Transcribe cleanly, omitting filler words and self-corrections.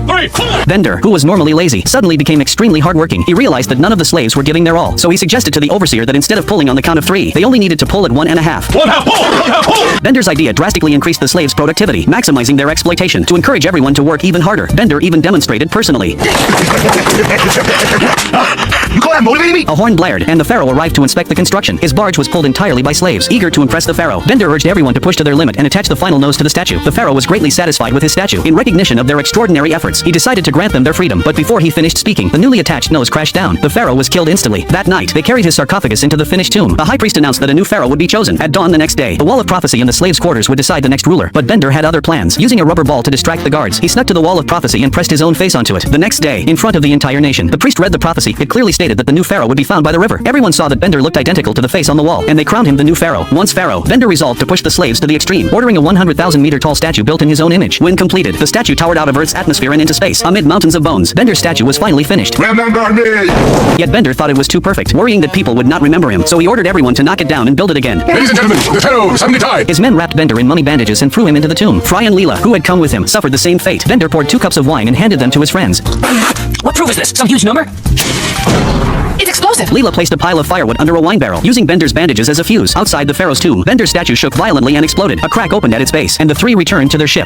3, 4. Bender, who was normally lazy, suddenly became extremely hardworking. He realized that none of the slaves were giving their all, so he suggested to the overseer that instead of pulling on the count of 3, they only needed to pull at 1.5. 1/2 pull! 1/2 pull! Bender's idea drastically increased the slaves' productivity, maximizing their exploitation. To encourage everyone to work even harder, Bender even demonstrated personally. You call that motivating me? A horn blared, and the pharaoh arrived to inspect the construction. His barge was pulled entirely by slaves, eager to impress the pharaoh. Bender urged everyone to push to their limit and attach the final nose to the statue. The pharaoh was greatly satisfied with his statue. In recognition of their extraordinary efforts, he decided to grant them their freedom. But before he finished speaking, the newly attached nose crashed down. The pharaoh was killed instantly. That night, they carried his sarcophagus into the finished tomb. The high priest announced that a new pharaoh would be chosen. At dawn the next day, the wall of prophecy in the slaves' quarters would decide the next ruler. But Bender had other plans. Using a rubber ball to distract the guards, he snuck to the wall of prophecy and pressed his own face onto it. The next day, in front of the entire nation, the priest read the prophecy. It clearly stated that the new pharaoh would be found by the river. Everyone saw that Bender looked identical to the face on the wall, and they crowned him the new pharaoh. Once pharaoh, Bender resolved to push the slaves to the extreme, ordering a 100,000-meter tall statue built in his own image. When completed, the statue towered out of Earth's atmosphere and into space, amid mountains of bones. Bender's statue was finally finished. Yet Bender thought it was too perfect, worrying that people would not remember him, so he ordered everyone to knock it down and build it again. Ladies and gentlemen, the pharaoh suddenly died. His men wrapped Bender in mummy bandages and threw him into the tomb. Fry and Leela, who had come with him, suffered the same fate. Bender poured 2 cups of wine and handed them to his friends. What proof is this? Some huge number? It's explosive! Leela placed a pile of firewood under a wine barrel, using Bender's bandages as a fuse. Outside the pharaoh's tomb, Bender's statue shook violently and exploded. A crack opened at its base, and the 3 returned to their ship.